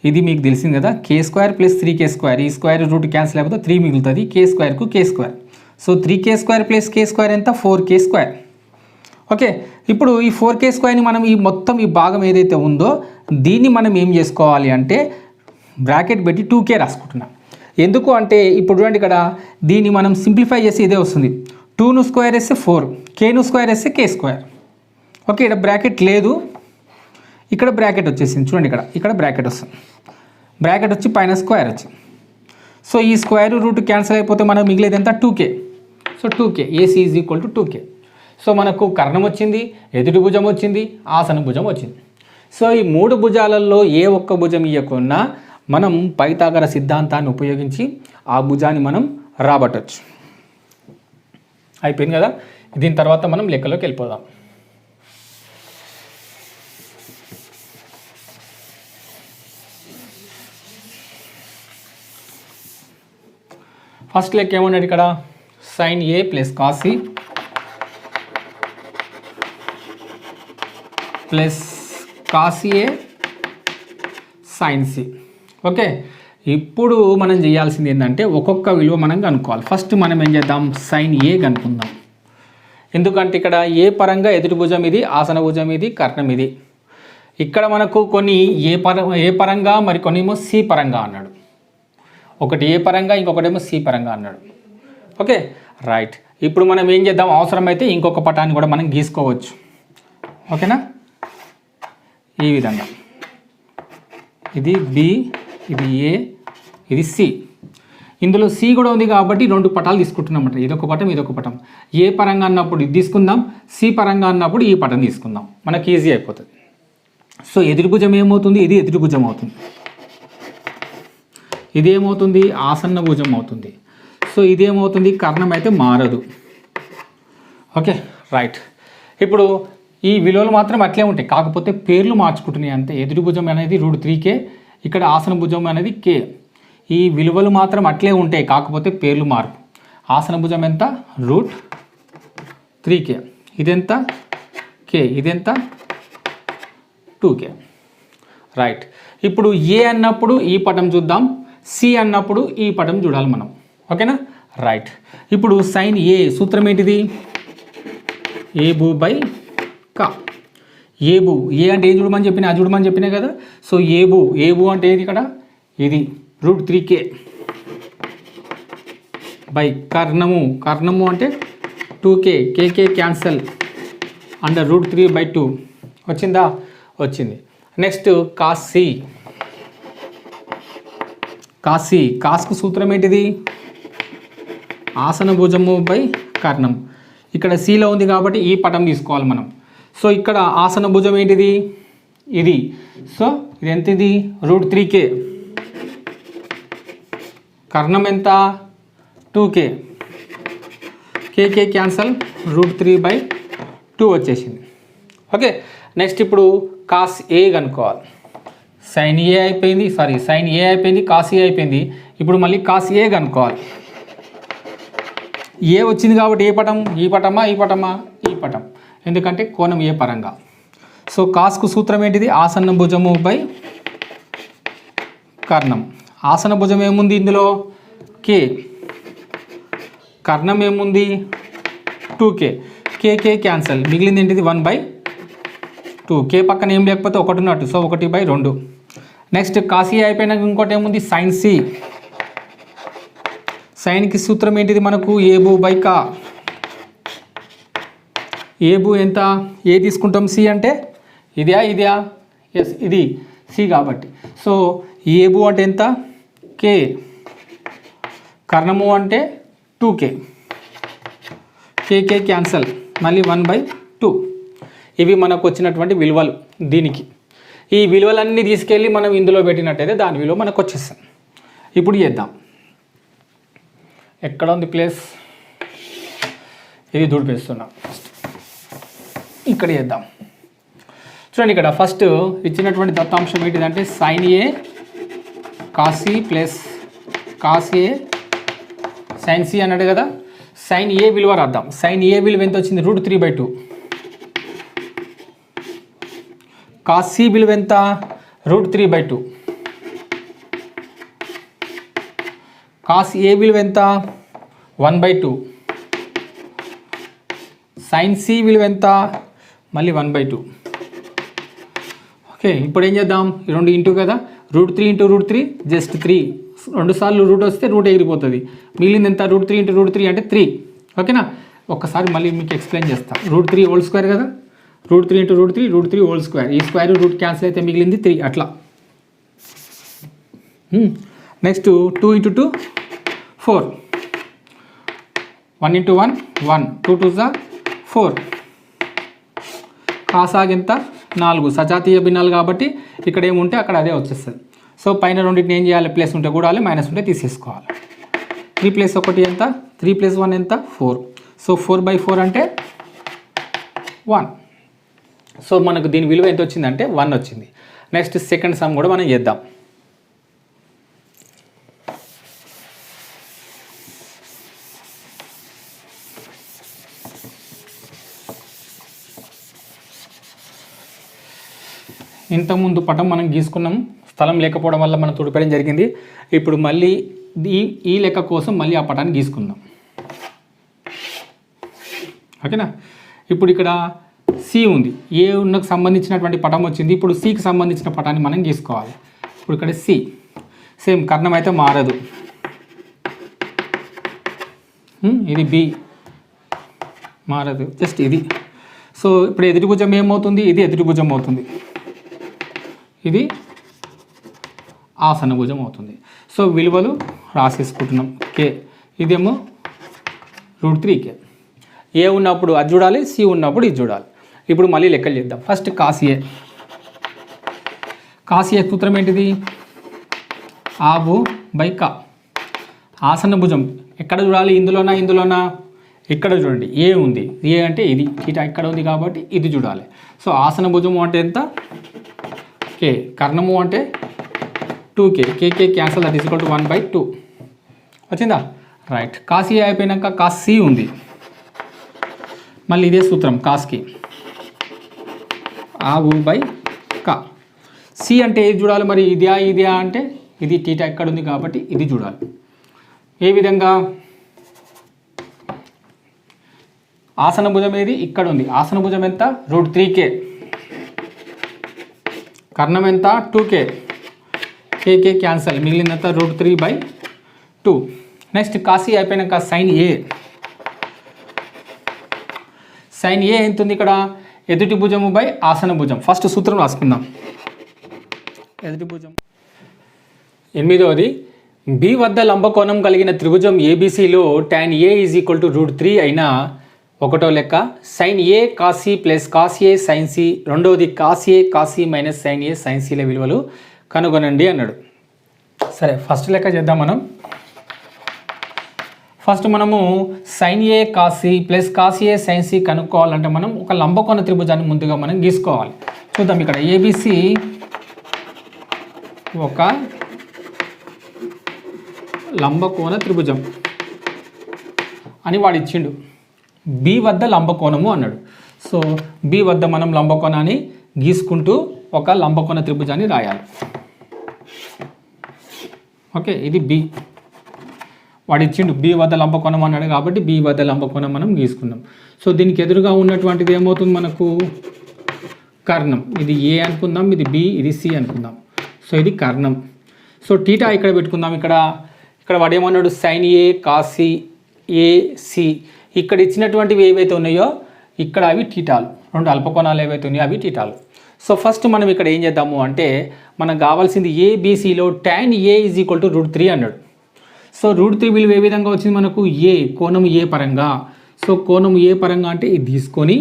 ఇది మీకు తెలిసింది కదా, k² + 3k². ఈ స్క్వేర్ రూట్ క్యాన్సిల్ అయిపోతే 3 మిగులుతుంది, k²కు k². సో 3k² + k² ఎంత, 4k². ఓకే, ఇప్పుడు ఈ 4k² మనం ఈ మొత్తం ఈ భాగం ఏదైతే ఉందో దీన్ని మనం ఏం చేసుకోవాలి అంటే బ్రాకెట్ పెట్టి 2k రాసుకుంటున్నాం. ఎందుకు అంటే ఇప్పుడు చూడండి, ఇక్కడ దీన్ని మనం సింప్లిఫై చేసి ఇదే వస్తుంది. 2ను స్క్వేర్ వేస్తే 4, kను స్క్వేర్ వేస్తే k². ఓకే, ఇక్కడ బ్రాకెట్ లేదు, ఇక్కడ బ్రాకెట్ వచ్చేసింది. చూడండి ఇక్కడ బ్రాకెట్ వస్తుంది, బ్రాకెట్ వచ్చి పైన స్క్వేర్ వచ్చింది. సో ఈ స్క్వేర్ రూట్ క్యాన్సిల్ అయిపోతే మనకు మిగిలేదు ఎంత, 2k. So 2k, AC = 2k. So మనకు కర్ణం వచ్చింది, ఎదుటి భుజం వచ్చింది, ఆసన భుజం వచ్చింది. సో ఈ 3 భుజాలలో ఏ ఒక్క భుజం ఇవ్వకున్నా మనం పైథాగరస్ సిద్ధాంతాన్ని ఉపయోగించి ఆ భుజాన్ని మనం రాబట్టచ్చు. అయిపోయింది కదా. దీని తర్వాత మనం లెక్కలోకి వెళ్ళిపోదాం. ఫస్ట్ లెక్క ఏమన్నాడు ఇక్కడ, sin A + cos C + cos A sin c. Okay, ఇప్పుడు మనం చేయాల్సింది ఏంటంటే ఒక్కొక్క విలువ మనం కనుక్కోవాలి. ఫస్ట్ మనం ఏం చేద్దాం, sin a కనుక్కుందాం. ఎందుకంటే ఇక్కడ ఏ పరంగా ఎదుటి భుజం ఇది, ఆసన భుజం ఇది, కర్ణం ఇది. ఇక్కడ మనకు కొన్ని ఏ పరంగా మరి కొన్ని ఏమో సి పరంగా అన్నాడు. ఒకటి ఏ పరంగా, ఇంకొకటేమో సి పరంగా అన్నాడు. Okay right. ఇప్పుడు మనం ఏం చేద్దాం, అవసరమైతే ఇంకొక పటాన్ని కూడా మనం గీసుకోవచ్చు. ఓకేనా, ఈ విధంగా ఇది బి, ఇది ఏ, ఇది సి. ఇందులో సి కూడా ఉంది కాబట్టి రెండు పటాలు తీసుకుంటున్నామంట. ఇదొక పటం, ఇదొక పటం. ఏ పరంగా అన్నప్పుడు ఇది తీసుకుందాం, సి పరంగా అన్నప్పుడు ఈ పటం తీసుకుందాం, మనకి ఈజీ అయిపోతుంది. సో ఎదురుభుజం ఏమవుతుంది, ఇది ఎదురుభుజం అవుతుంది. ఇదేమవుతుంది, ఆసన్న భుజం అవుతుంది. సో ఇదేమవుతుంది, కర్ణం అయితే మారదు. Okay right. ఇప్పుడు ఈ విలువలు మాత్రం అట్లే ఉంటాయి, కాకపోతే పేర్లు మార్చుకుంటున్నాయి అంతే. ఎదురు భుజం అనేది √3k, ఇక్కడ ఆసన భుజం అనేది k. ఈ విలువలు మాత్రం అట్లే ఉంటాయి, కాకపోతే పేర్లు మార్పు. ఆసన భుజం ఎంత, √3k, ఇదెంత k, ఇదెంత 2k. రైట్. ఇప్పుడు ఏ అన్నప్పుడు ఈ పటం చూద్దాం, సి అన్నప్పుడు ఈ పటం చూడాలి మనం. ఓకేనా రైట్. ఇప్పుడు sin a సూత్రం ఏంటిది, ఏబు బై కా. ఏబు, ఏ అంటే ఏం చూడమని చెప్పినా, అది చూడమని చెప్పినా కదా. సో ఏబు అంటే ఏది, ఇక్కడ ఇది √3k బై కర్ణము అంటే 2k, కేకే క్యాన్సల్, అండర్ √3/2 వచ్చిందా, వచ్చింది. నెక్స్ట్ కాస్కు సూత్రం ఏంటిది, ఆసన భుజము బై కర్ణం. ఇక్కడ సిలో ఉంది కాబట్టి ఈ పటం తీసుకోవాలి మనం. సో ఇక్కడ ఆసన భుజం ఏంటిది, ఇది. సో ఇది ఎంత, ఇది √3k, కర్ణం ఎంత 2k, కేకే క్యాన్సల్, √3/2 వచ్చేసింది. ఓకే నెక్స్ట్ ఇప్పుడు కాస్ ఏ కనుక్కోవాలి. sin a అయిపోయింది, కాస్ ఏ అయిపోయింది. ఇప్పుడు మళ్ళీ కాస్ ఏ కనుక్కోవాలి. ఏ వచ్చింది కాబట్టి ఏ పటం, ఈ పటమా, ఈ పటం, ఎందుకంటే కోణం ఏ పరంగా. సో కాస్కు సూత్రం ఏంటిది, ఆసన్న భుజము బై కర్ణం. ఆసన భుజం ఏముంది ఇందులో, k, కర్ణం ఏముంది 2k, కేకే క్యాన్సల్, మిగిలింది ఏంటిది 1/2. k పక్కన ఏం లేకపోతే ఒకటి ఉన్నట్టు, సో 1/2. నెక్స్ట్ కాసి అయిపోయినాక ఇంకోటి ఏముంది, sin c. సైన్కి సూత్రం ఏంటిది మనకు, ఏబు బై కా. ఏబు ఎంత, ఏ తీసుకుంటాం, సి అంటే ఇదా, ఎస్ ఇది సి కాబట్టి. సో ఏబు అంటే ఎంత, k, కర్ణము అంటే 2k, కేకే క్యాన్సల్, మళ్ళీ 1/2. ఇవి మనకు వచ్చినటువంటి విలువలు. దీనికి ఈ విలువలన్నీ తీసుకెళ్ళి మనం ఇందులో పెట్టినట్టయితే దాని విలువ మనకు వచ్చేస్తాం. ఇప్పుడు చేద్దాం. ఎక్కడ ఉంది ప్లేస్, ఇది దూడిపేస్తున్నాం. ఇక్కడ చేద్దాం. చూడండి, ఇక్కడ ఫస్ట్ ఇచ్చినటువంటి దత్తాంశం ఏంటిదంటే sin a cos c plus cos a sin c అన్నాడు కదా. sin a విలువ రాద్దాం. sin a విలువ ఎంత వచ్చింది, √3/2. cos c విలువ ఎంత, √3/2. cos a విలువ ఎంత, 1/2. sin c విలువ ఎంత, మళ్ళీ 1/2. ఓకే ఇప్పుడు ఏం చేద్దాం, ఈ రెండు ఇంటూ కదా, √3 × √3 జస్ట్ 3. 2 సార్లు రూట్ వస్తే రూట్ ఎగిరిపోతుంది. మిగిలింది ఎంత, √3 × √3 అంటే 3. ఓకేనా, ఒక్కసారి మళ్ళీ మీకు ఎక్స్ప్లెయిన్ చేస్తాను. √3² కదా, √3 × √3 ఈ స్క్వేర్ రూట్ క్యాన్సిల్ అయితే మిగిలింది 3. అట్లా నెక్స్ట్ 2 × 2 4, 1 × 1 1, 2 2 4. కాసాగ్ ఎంత, 4. సజాతీయ భిన్నాలు కాబట్టి ఇక్కడ ఏముంటే అక్కడ అదే వచ్చేస్తుంది. సో పైన రెండింటిని ఏం చేయాలి, ప్లస్ ఉంటే కూడాలి, మైనస్ ఉంటే తీసేసుకోవాలి. 3 + 1 ఎంత, 3 + 1 ఎంత, 4. సో 4/4 అంటే 1. సో మనకు దీని విలువ ఎంత వచ్చిందంటే 1 వచ్చింది. నెక్స్ట్ సెకండ్ సమ్ కూడా మనం చేద్దాం. ఇంతకుముందు పటం మనం గీసుకున్నాం స్థలం లేకపోవడం వల్ల మనం తుడిపేయడం జరిగింది. ఇప్పుడు మళ్ళీ ఈ లెక్క కోసం మళ్ళీ ఆ పటాన్ని గీసుకుందాం. ఓకేనా. ఇప్పుడు ఇక్కడ సి ఉంది, ఏ ఉన్నకు సంబంధించినటువంటి పటం వచ్చింది. ఇప్పుడు సికి సంబంధించిన పటాన్ని మనం గీసుకోవాలి. ఇప్పుడు ఇక్కడ సి సేమ్ కర్ణం అయితే మారదు. ఇది బి మారదు, జస్ట్ ఇది. సో ఇప్పుడు ఎదుటి భుజం ఏమవుతుంది, ఇది ఎదుటి భుజం అవుతుంది, ఇది ఆసన భుజం అవుతుంది. సో విలువలు రాసేసుకుంటున్నాం. కే ఇదేమో √3k. ఏ ఉన్నప్పుడు అది చూడాలి, సి ఉన్నప్పుడు ఇది చూడాలి. ఇప్పుడు మళ్ళీ లెక్కలు చేద్దాం. First cos A. కాస్ ఏ సూత్రం ఏంటిది, ఆబు బై కా. ఆసన భుజం ఎక్కడ చూడాలి, ఇందులోనా ఇక్కడ చూడండి, ఏ ఉంది, ఏ అంటే ఇది, ఇట ఇక్కడ ఉంది కాబట్టి ఇది చూడాలి. సో ఆసన భుజము అంటే ఎంత, కే. కర్ణము అంటే 2k, KK cancel, that is equal to 1/2 వచ్చిందా. రైట్. కాస్ ఏ అయిపోయినాక కాస్ సి ఉంది, మళ్ళీ ఇదే సూత్రం కాస్కి, ఆవు బై కా. సి అంటే ఏది చూడాలి మరి, ఇదే అంటే ఇది టీటా ఎక్కడ ఉంది కాబట్టి ఇది చూడాలి. ఏ విధంగా, ఆసన భుజం ఏది ఇక్కడ ఉంది, ఆసన భుజం ఎంత √3k, కర్ణం ఎంత 2k, కేకే క్యాన్సల్, మిగిలినంత √3/2. నెక్స్ట్ కాసి అయిపోయినాక సైన్ ఏ. సైన్ ఏ ఎంత ఉంది ఇక్కడ, ఎదుటి భుజము బై ఆసన భుజం. ఫస్ట్ సూత్రం రాసుకుందాం. ఎదుటి భుజం. 8వది, బి వద్ద లంబకోణం కలిగిన త్రిభుజం ఏబిసిలో tan a is equal to √3 అయినా 1వ లెక్క sine A cos C plus cos A sine C. 2వది cos A cos C minus sine A sine సిల విలువలు కనుగొనండి అన్నాడు. సరే ఫస్ట్ లెక్క చేద్దాం మనం. ఫస్ట్ మనము sine A cos C plus cos A sine C కనుక్కోవాలంటే మనం ఒక లంబకోణ త్రిభుజాన్ని ముందుగా మనం గీసుకోవాలి. చూద్దాం. ఇక్కడ ఏబిసి ఒక లంబకోణ త్రిభుజం అని వాడు ఇచ్చిండు. బి వద్ద లంబకోణము అన్నాడు. సో బి వద్ద మనం లంబకోణాన్ని గీసుకుంటూ ఒక లంబకోణ త్రిభుజాన్ని రాయాలి. ఓకే, ఇది బి. వాడు ఇచ్చిండు బి వద్ద లంబకోణం అన్నాడు కాబట్టి బి వద్ద లంబకోణం మనం గీసుకున్నాం. సో దీనికి ఎదురుగా ఉన్నటువంటిది ఏమవుతుంది మనకు, కర్ణం. ఇది ఏ అనుకుందాం, ఇది బి, ఇది సి అనుకుందాం. సో ఇది కర్ణం. సో టీటా ఇక్కడ పెట్టుకుందాం. ఇక్కడ వాడు ఏమన్నాడు, sine A cos C A C. ఇక్కడ ఇచ్చినటువంటివి ఏవైతే ఉన్నాయో ఇక్కడ అవి టీటాలు, రెండు అల్పకోణాలు ఏవైతే ఉన్నాయో అవి టీటాలు. సో ఫస్ట్ మనం ఇక్కడ ఏం చేద్దాము అంటే మనకు కావాల్సింది ఏబిసిలో tan a is equal to √3 అన్నాడు. సో √3 విలువ ఏ విధంగా వచ్చింది మనకు, ఏ కోణం ఏ పరంగా. సో కోణం ఏ పరంగా అంటే ఇది తీసుకొని,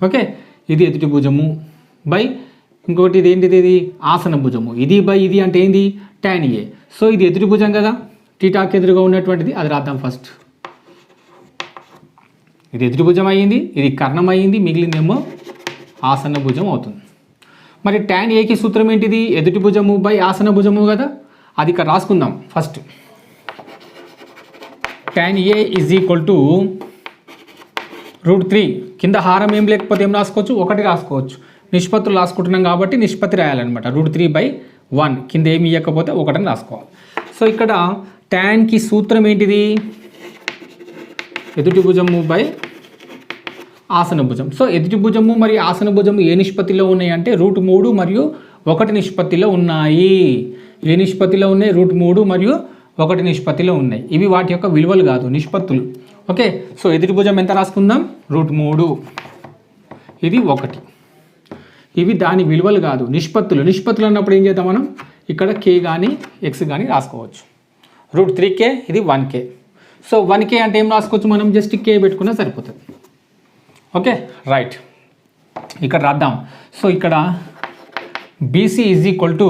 ఓకే, ఇది ఎదుటి భుజము బై ఇంకొకటి ఇది ఏంటిది, ఇది ఆసన భుజము. ఇది బై ఇది అంటే ఏంది, tan a. సో ఇది ఎదుటి భుజం కదా, టీటాకి ఎదురుగా ఉన్నటువంటిది, అది రాద్దాం ఫస్ట్. ఇది ఎదుటి భుజం అయ్యింది, ఇది కర్ణం అయ్యింది, మిగిలిందేమో ఆసన భుజం అవుతుంది. మరి tan aకి సూత్రం ఏంటిది, ఎదుటి భుజము బై ఆసన భుజము కదా, అది ఇక్కడ రాసుకుందాం first. tan a is equal to √3. కింద హారం ఏం లేకపోతే ఏం రాసుకోవచ్చు, 1 రాసుకోవచ్చు. నిష్పత్తులు రాసుకుంటున్నాం కాబట్టి నిష్పత్తి రాయాలన్నమాట. √3/1 కింద ఏమి ఇవ్వకపోతే 1 రాసుకోవాలి. సో ఇక్కడ ట్యాన్కి సూత్రం ఏంటిది, ఎదుటి భుజము బై ఆసన భుజం. సో ఎదుటి భుజము మరియు ఆసన భుజము ఏ నిష్పత్తిలో ఉన్నాయి అంటే √3 మరియు 1 నిష్పత్తిలో ఉన్నాయి. ఏ నిష్పత్తిలో ఉన్నాయి, √3 మరియు 1 నిష్పత్తిలో ఉన్నాయి. ఇవి వాటి యొక్క విలువలు కాదు, నిష్పత్తులు. ఓకే, సో ఎదుటి భుజం ఎంత రాసుకుందాం, √3, ఇది 1. ఇవి దాని విలువలు కాదు, నిష్పత్తులు. నిష్పత్తులు అన్నప్పుడు ఏం చేద్దాం మనం, ఇక్కడ k కానీ x కానీ రాసుకోవచ్చు. √3k, ఇది 1k. సో 1k అంటే ఏం రాసుకోవచ్చు మనం, జస్ట్ k పెట్టుకున్నా సరిపోతుంది. ఓకే రైట్, ఇక్కడ రాద్దాం. సో ఇక్కడ BC is equal to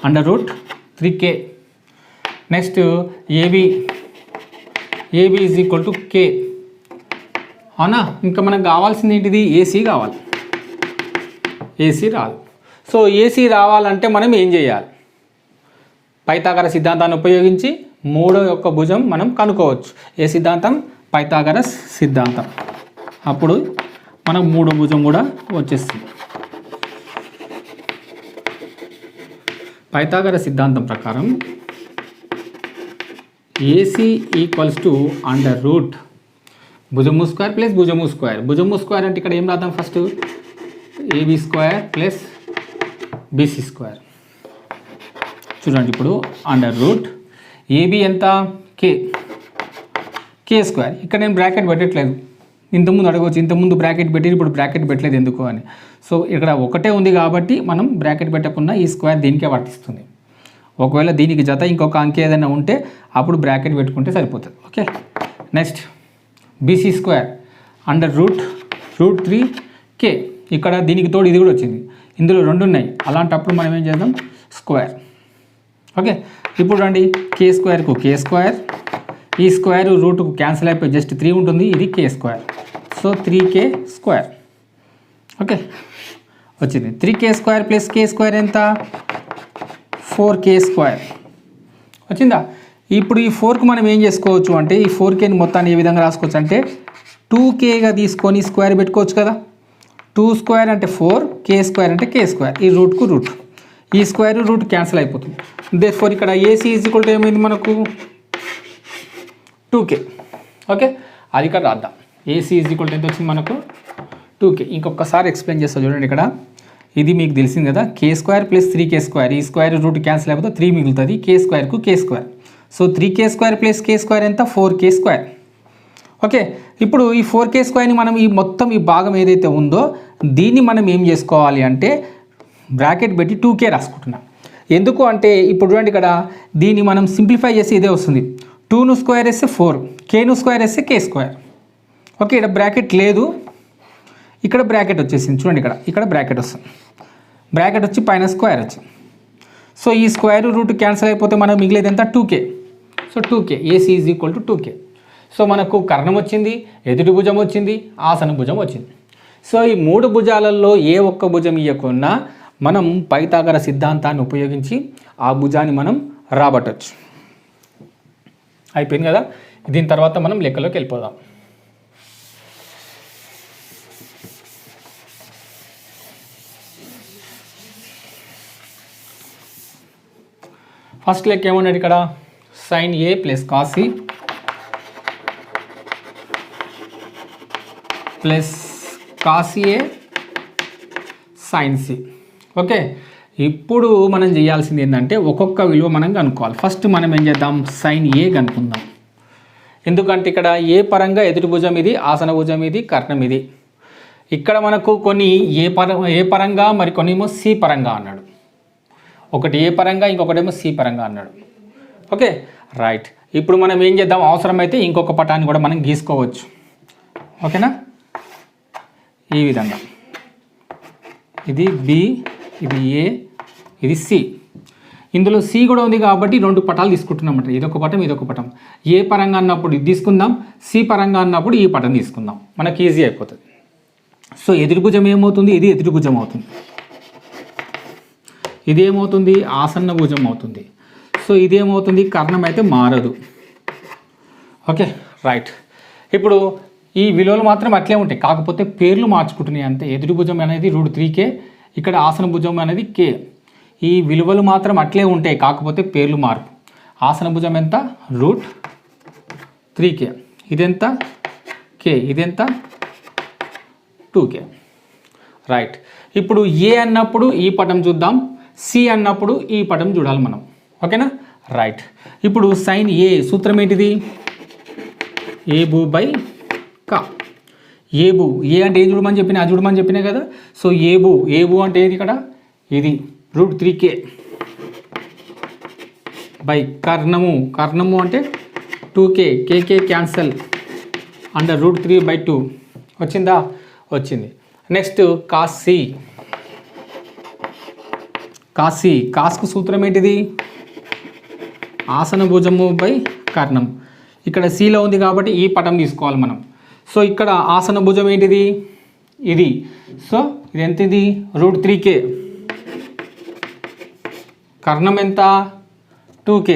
√3k. Next AB is equal to k. అవునా, ఇంకా మనకు కావాల్సింది ఏంటిది, AC కావాలి. AC రాదు. సో AC రావాలంటే మనం ఏం చేయాలి, పైథాగరస్ సిద్ధాంతాన్ని ఉపయోగించి 3వ యొక్క భుజం మనం కనుక్కోవచ్చు. ఏ సిద్ధాంతం, పైథాగరస్ సిద్ధాంతం. అప్పుడు మనం 3వ భుజం కూడా వచ్చేస్తుంది. పైథాగరస్ సిద్ధాంతం ప్రకారం AC equals to under route భుజము స్క్వేర్ ప్లస్ భుజము స్క్వేర్. భుజము స్క్వేర్ అంటే ఇక్కడ ఏం రాద్దాం, first AB square plus BC square. చూడండి ఇప్పుడు అండర్ రూట్ ఏబీ ఎంత, కే స్క్వేర్. ఇక్కడ నేను బ్రాకెట్ పెట్టట్లేదు, ఇంతకుముందు అడగవచ్చు ఇంతకుముందు బ్రాకెట్ పెట్టి ఇప్పుడు బ్రాకెట్ పెట్టలేదు ఎందుకు అని. సో ఇక్కడ ఒకటే ఉంది కాబట్టి మనం బ్రాకెట్ పెట్టకుండా ఈ స్క్వేర్ దీనికే వర్తిస్తుంది. ఒకవేళ దీనికి జత ఇంకొక అంకె ఏదైనా ఉంటే అప్పుడు బ్రాకెట్ పెట్టుకుంటే సరిపోతుంది. Okay, next BC square under root 3k. ఇక్కడ దీనికి తోడు ఇది కూడా వచ్చింది, ఇందులో 2 ఉన్నాయి. అలాంటప్పుడు మనం ఏం చేద్దాం, స్క్వేర్. ఓకే, ఇప్పుడు రండి కే స్క్వేర్కు కే స్క్వేర్, ఈ స్క్వేర్ రూట్కు క్యాన్సిల్ అయిపోయి జస్ట్ 3 ఉంటుంది, ఇది K square. So 3k square. Okay, వచ్చింది 3k square plus K square ఎంత, 4k స్క్వేర్ వచ్చిందా. ఇప్పుడు ఈ 4కు మనం ఏం చేసుకోవచ్చు అంటే ఈ 4kని మొత్తాన్ని ఏ విధంగా రాసుకోవచ్చు అంటే 2kగా తీసుకొని స్క్వేర్ పెట్టుకోవచ్చు కదా. 2 స్క్వేర్ అంటే 4, k స్క్వేర్ అంటే k స్క్వేర్. ఈ రూట్కు రూట్, ఈ స్క్వేర్ రూట్ క్యాన్సిల్ అయిపోతుంది. దేర్ఫోర్ ఇక్కడ ఏసీ ఈజ్ ఈక్వల్ టు ఏమైంది మనకు 2k. ఓకే, అది ఇక్కడ రాద్దాం. ఏసీ ఈజ్ ఈక్వల్ టు ఎంత వచ్చింది మనకు 2k. ఇంకొకసారి ఎక్స్ప్లెయిన్ చేస్తా చూడండి. ఇక్కడ ఇది మీకు తెలిసింది కదా, K square plus 3k square. ఈ స్క్వేర్ రూట్ క్యాన్సిల్ అయిపోతే 3 మిగులుతుంది, కే స్క్వేర్కు K square. So 3k square plus K square ఎంత, 4k స్క్వేర్. ఓకే, ఇప్పుడు ఈ 4k స్క్వేర్ని మనం ఈ మొత్తం ఈ భాగం ఏదైతే ఉందో దీన్ని మనం ఏం చేసుకోవాలి అంటే బ్రాకెట్ పెట్టి 2k రాసుకుంటున్నాం. ఎందుకు అంటే ఇప్పుడు చూడండి ఇక్కడ దీన్ని మనం సింప్లిఫై చేసి ఇదే వస్తుంది. 2ను స్క్వేర్ వేస్తే 4, kను స్క్వేర్ వేస్తే k స్క్వేర్. ఓకే, ఇక్కడ బ్రాకెట్ లేదు, ఇక్కడ బ్రాకెట్ వచ్చేసింది. చూడండి ఇక్కడ బ్రాకెట్ వస్తుంది, బ్రాకెట్ వచ్చి పైన స్క్వేర్ వచ్చింది. సో ఈ స్క్వేర్ రూట్ క్యాన్సిల్ అయిపోతే మనకు మిగిలేదు ఎంత, 2k. So 2k, AC is equal to 2k. So మనకు కర్ణం వచ్చింది, ఎదుటి భుజం వచ్చింది, ఆసన భుజం వచ్చింది. సో ఈ 3 భుజాలలో ఏ ఒక్క భుజం ఇవ్వకున్నా మనం పైథాగరస్ సిద్ధాంతాన్ని ఉపయోగించి ఆ భుజాన్ని మనం రాబట్టచ్చు. అయిపోయింది కదా. దీని తర్వాత మనం లెక్కలోకి వెళ్ళిపోదాం. ఫస్ట్ లెక్క ఏమన్నాడు ఇక్కడ, sine A plus cos C plus cos A sine C. Okay, ఇప్పుడు మనం చేయాల్సింది ఏంటంటే ఒక్కొక్క విలువ మనం కనుక్కోవాలి. ఫస్ట్ మనం ఏం చేద్దాం, సైన్ ఏ కనుక్కుందాం. ఎందుకంటే ఇక్కడ ఏ పరంగా ఎదుటి భుజం ఇది, ఆసన భుజం ఇది, కర్ణం ఇది. ఇక్కడ మనకు కొన్ని ఏ పరంగా మరి కొన్ని ఏమో సి పరంగా అన్నాడు. ఒకటి ఏ పరంగా, ఇంకొకటేమో సి పరంగా అన్నాడు. Okay, right. ఇప్పుడు మనం ఏం చేద్దాం, అవసరమైతే ఇంకొక పటాన్ని కూడా మనం గీసుకోవచ్చు. ఓకేనా, ఈ విధంగా ఇది బి, ఇది ఏ, ఇది సి. ఇందులో సి కూడా ఉంది కాబట్టి 2 పటాలు తీసుకుంటున్నాం అంటే ఇదొక పటం, ఇదొక పటం. ఏ పరంగా అన్నప్పుడు ఇది తీసుకుందాం, సి పరంగా అన్నప్పుడు ఈ పటం తీసుకుందాం, మనకి ఈజీ అయిపోతుంది. సో ఎదురు భుజం ఏమవుతుంది, ఇది ఎదురు భుజం అవుతుంది, ఇదేమవుతుంది ఆసన్న భుజం అవుతుంది. సో ఇదేమవుతుంది, కర్ణం అయితే మారదు. Okay, right. ఇప్పుడు ఈ విలువలు మాత్రం అట్లే ఉంటాయి, కాకపోతే పేర్లు మార్చుకుంటున్నాయి అంతే. ఎదురు భుజం అనేది √3k, ఇక్కడ ఆసన భుజం అనేది k. ఈ విలువలు మాత్రం అట్లే ఉంటాయి, కాకపోతే పేర్లు మార్పు. ఆసన భుజం ఎంత, √3k, ఇదెంత k, ఇదెంత 2k. రైట్. ఇప్పుడు ఏ అన్నప్పుడు ఈ పటం చూద్దాం, సి అన్నప్పుడు ఈ పటం చూడాలి మనం. ఓకేనా, రైట్. ఇప్పుడు సైన్ ఏ సూత్రం ఏంటిది, ఏబు బై కా. ఏబు, ఏ అంటే ఏం చూడమని చెప్పినా, అది చూడమని చెప్పినా కదా. సో ఏబు అంటే ఏది ఇక్కడ, ఇది √3k బై కర్ణము అంటే 2k, కేకే క్యాన్సల్, అండర్ √3/2 వచ్చిందా, వచ్చింది. Next cos C. కాస్కు సూత్రం ఏంటిది, ఆసన భుజము బై కర్ణం. ఇక్కడ సిలో ఉంది కాబట్టి ఈ పటం తీసుకోవాలి మనం. సో ఇక్కడ ఆసన భుజం ఏంటిది, ఇది. సో ఇది ఎంత, ఇది √3k, కర్ణం ఎంత 2k,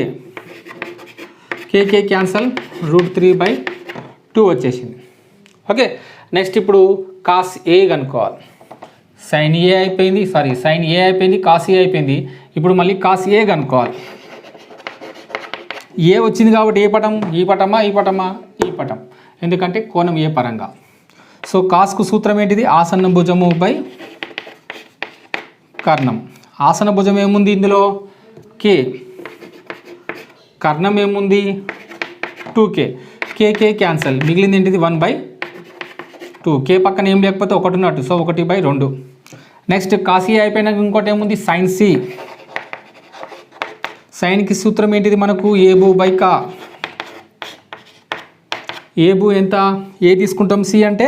కేకే క్యాన్సల్, √3/2 వచ్చేసింది. ఓకే, నెక్స్ట్ ఇప్పుడు కాస్ ఏ కనుక్కోవాలి. సైన్ ఏ అయిపోయింది, సైన్ ఏ అయిపోయింది, కాస్ ఏ అయిపోయింది. ఇప్పుడు మళ్ళీ కాస్ ఏ కనుక్కోవాలి. ఏ వచ్చింది కాబట్టి ఏ పటం, ఈ పటమా ఈ పటమా, ఈ పటం, ఎందుకంటే కోణం ఏ పరంగా. సో కాస్కు సూత్రం ఏంటిది, ఆసన్న భుజము బై కర్ణం. ఆసన భుజం ఏముంది ఇందులో, కే. కర్ణం ఏముంది, 2k. కే క్యాన్సల్, మిగిలింది ఏంటిది 1/2. కే పక్కన ఏం లేకపోతే 1 ఉన్నట్టు, సో 1/2. నెక్స్ట్ కాసి అయిపోయినాక ఇంకోటి ఏముంది, సైన్ సి. సైన్కి సూత్రం ఏంటిది మనకు, ఏబు బై కా. ఏబు ఎంత, ఏ తీసుకుంటాం, సి అంటే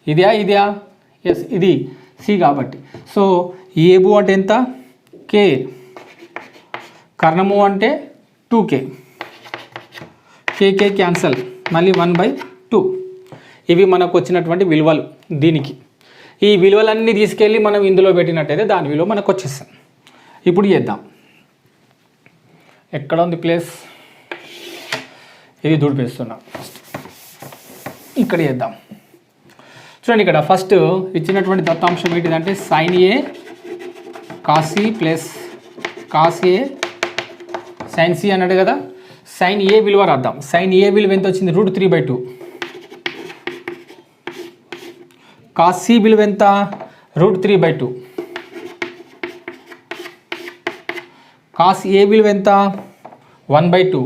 ఇదా, ఎస్ ఇది సి కాబట్టి. సో ఏబు అంటే ఎంత, కే. కర్ణము అంటే 2k. కే క్యాన్సల్, మళ్ళీ 1/2. ఇవి మనకు వచ్చినటువంటి విలువలు. దీనికి ఈ విలువలన్నీ తీసుకెళ్ళి మనం ఇందులో పెట్టినట్టయితే దాని విలువ మనకు వచ్చేస్తుంది. ఇప్పుడు చేద్దాం. ఎక్కడ ఉంది ప్లేస్, ఇది దూడిపేస్తున్నాం. ఇక్కడ చేద్దాం. చూడండి, ఇక్కడ ఫస్ట్ ఇచ్చినటువంటి దత్తాంశం ఏంటిదంటే sine A cos C plus cos A sine C అన్నాడు కదా. సైన్ ఏ విలువ రాద్దాం. సైన్ ఏ విలువ ఎంత వచ్చింది, √3/2. కాస్ సి విలువ ఎంత, √3/2. కాస్ ఏ విలువ ఎంత, 1/2.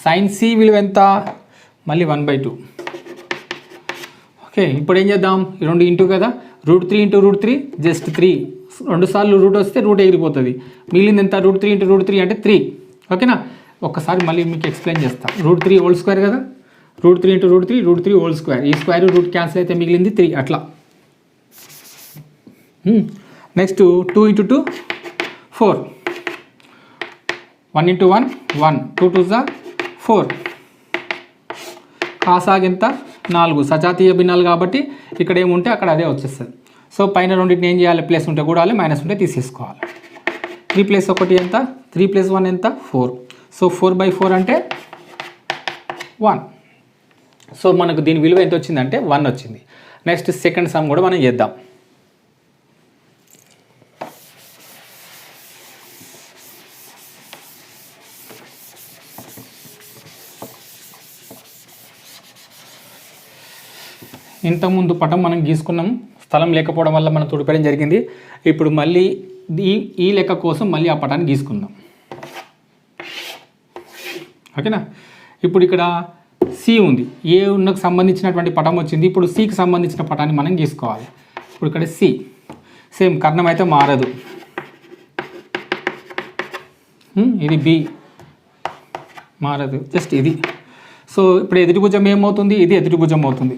సైన్ సి విలువ ఎంత, మళ్ళీ 1/2. ఓకే, ఇప్పుడు ఏం చేద్దాం, ఈ రెండు ఇంటూ కదా, √3 × √3 జస్ట్ 3. 2 సార్లు రూట్ వస్తే రూట్ ఎగిరిపోతుంది. మిగిలింది ఎంత, √3 × √3 అంటే 3. ఓకేనా, ఒక్కసారి మళ్ళీ మీకు ఎక్స్ప్లెయిన్ చేస్తాను. √3² కదా, √3 × √3 √3². ఈ స్క్వేర్ రూట్ క్యాన్సిల్ అయితే మిగిలింది 3. అట్లా నెక్స్ట్ 2 × 2 4. 1 × 1 1. 2 2 4. కాసాగ్ ఎంత, 4. సజాతీయ భిన్నాలు కాబట్టి ఇక్కడ ఏముంటే అక్కడ అదే వచ్చేస్తుంది. సో పైన రెండింటిని ఏం చేయాలి, ప్లస్ ఉంటే కూడాలి, మైనస్ ఉంటే తీసేసుకోవాలి. 3 + 1 ఎంత, 3 + 1 ఎంత, 4. సో 4/4 అంటే 1. సో మనకు దీని విలువ ఎంత వచ్చిందంటే 1 వచ్చింది. నెక్స్ట్ సెకండ్ సమ్ కూడా మనం చేద్దాం. ఇంతకుముందు పటం మనం గీసుకున్నాం, స్థలం లేకపోవడం వల్ల మనం తుడిపేయడం జరిగింది. ఇప్పుడు మళ్ళీ ఈ లెక్క కోసం మళ్ళీ ఆ పటాన్ని గీసుకుందాం. ఓకేనా, ఇప్పుడు ఇక్కడ సి ఉంది, ఏ ఉన్నకు సంబంధించినటువంటి పటం వచ్చింది. ఇప్పుడు సికి సంబంధించిన పటాన్ని మనం గీసుకోవాలి. ఇప్పుడు ఇక్కడ సి సేమ్, కర్ణం అయితే మారదు. ఇది బి మారదు, జస్ట్ ఇది. సో ఇప్పుడు ఎదుటి భుజం ఏమవుతుంది, ఇది ఎదుటి భుజం అవుతుంది,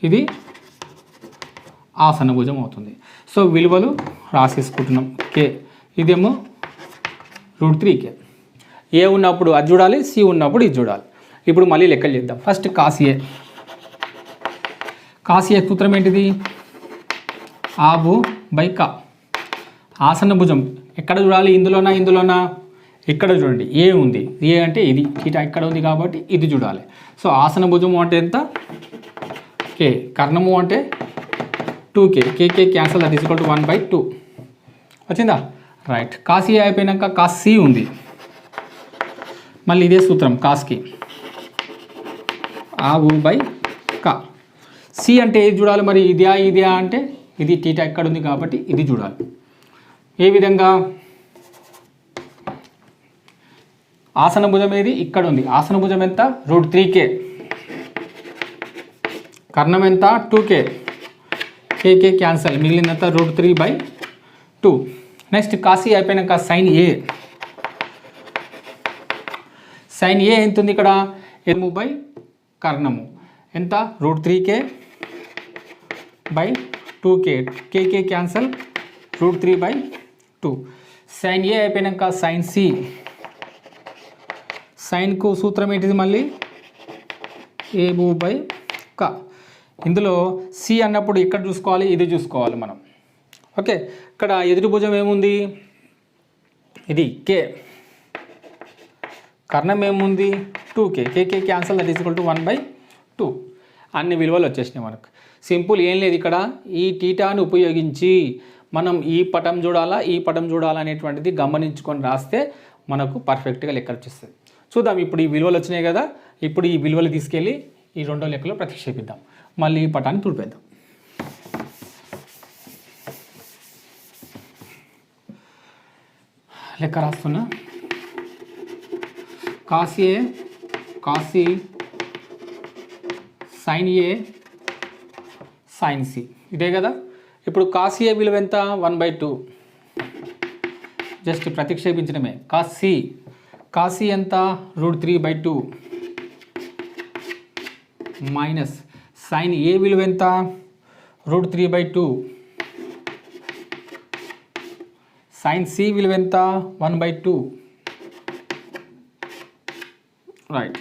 ఇది ఆసన భుజం అవుతుంది. సో విలువలు రాసేసుకుంటున్నాం. కే, ఇదేమో √3k. ఏ ఉన్నప్పుడు అది చూడాలి, సి ఉన్నప్పుడు ఇది చూడాలి. ఇప్పుడు మళ్ళీ లెక్కలు చేద్దాం. First cos A. కాస్ ఏ సూత్రం ఏంటిది, ఆబు బై కా. ఆసన భుజం ఎక్కడ చూడాలి, ఇందులోనా, ఇక్కడ చూడండి, ఏ ఉంది, ఏ అంటే ఇది, ఇట ఇక్కడ ఉంది కాబట్టి ఇది చూడాలి. సో ఆసన భుజము అంటే ఎంత, కే. కర్ణము అంటే 2k. K cancel, that is equal to 1/2. వచ్చిందా, రైట్. కాస్ ఏ అయిపోయినాక కాస్ సి ఉంది, మళ్ళీ ఇదే సూత్రం కాస్కి, ఆబు బై కా. సి అంటే ఏది చూడాలి మరి, ఇదే అంటే ఇది టీటా ఎక్కడ ఉంది కాబట్టి ఇది చూడాలి. ఏ విధంగా, ఆసన భుజం ఏది, ఇక్కడ ఉంది. ఆసన భుజం ఎంత, √3k. కర్ణం ఎంత, 2k. కే క్యాన్సల్, మిగిలినంత √3/2. నెక్స్ట్ కాసి అయిపోయినాక సైన్ ఏ. సైన్ ఏ ఎంత ఉంది ఇక్కడ, ఏము బై కర్ణము ఎంత, √3k/2k. కే క్యాన్సల్, √3/2. సైన్ ఏ అయిపోయినాక సైన్ సి. సైన్కు సూత్రం ఏంటిది మళ్ళీ, ఏబు బై కా. ఇందులో సి అన్నప్పుడు ఇక్కడ చూసుకోవాలి, ఇది చూసుకోవాలి మనం. ఓకే, ఇక్కడ ఎదుటి భుజం ఏముంది, ఇది కే. కర్ణం ఏముంది, 2k. K cancel, that is equal to 1/2. అన్ని విలువలు వచ్చేసినాయి మనకు. సింపుల్, ఏం లేదు ఇక్కడ. ఈ టీటాను ఉపయోగించి మనం ఈ పటం చూడాలా, ఈ పటం చూడాలా అనేటువంటిది గమనించుకొని రాస్తే మనకు పర్ఫెక్ట్గా లెక్కలు వచ్చేస్తుంది. చూద్దాం, ఇప్పుడు ఈ విలువలు వచ్చినాయి కదా, ఇప్పుడు ఈ విలువలు తీసుకెళ్ళి ఈ రెండో లెక్కలో ప్రతిక్షేపిద్దాం. మళ్ళీ ఈ పటాన్ని తుడిపేద్దాం. లెక్క రాస్తున్నా. Cos A cos C sine A sine C, ఇదే కదా. ఇప్పుడు కాస్ ఏ విలువ ఎంత? 1/2. జస్ట్ ప్రతిక్షేపించడమే. కాస్ సి ఎంత? √3/2 మైనస్ సైన్ ఏ విలువ ఎంత? √3/2 సైన్ సి విలువ ఎంత? 1/2. రైట్.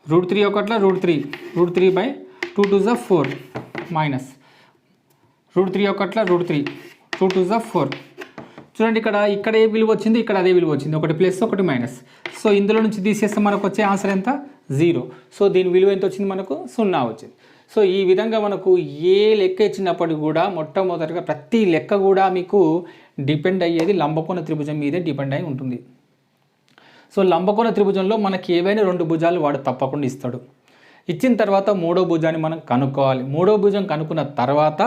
√3 ఒకట్ల √3, √3/2 2 = 4 మైనస్ √3 ఒకట్ల √3, 2 2 = 4. చూడండి, ఇక్కడ ఏ విలువ వచ్చింది, ఇక్కడ అదే విలువ వచ్చింది, ఒకటి ప్లస్ ఒకటి మైనస్. సో ఇందులో నుంచి తీసేస్తే మనకు వచ్చే ఆన్సర్ ఎంత? 0. సో దీని విలువ ఎంత వచ్చింది? మనకు 0 వచ్చింది. సో ఈ విధంగా మనకు ఏ లెక్క ఇచ్చినప్పటికీ కూడా మొట్టమొదటిగా ప్రతి లెక్క కూడా మీకు డిపెండ్ అయ్యేది లంబకోణ త్రిభుజం మీదే డిపెండ్ అయి ఉంటుంది. సో లంబకోణ త్రిభుజంలో మనకి ఏవైనా 2 భుజాలు వాడు తప్పకుండా ఇస్తాడు. ఇచ్చిన తర్వాత మూడో భుజాన్ని మనం కనుక్కోవాలి. మూడో భుజం కనుక్కున్న తర్వాత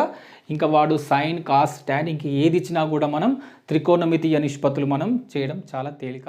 ఇంకా వాడు సైన్, కాస్, టాన్ ఇంక ఏది ఇచ్చినా కూడా మనం త్రికోణమితీయ నిష్పత్తులు మనం చేయడం చాలా తేలిక.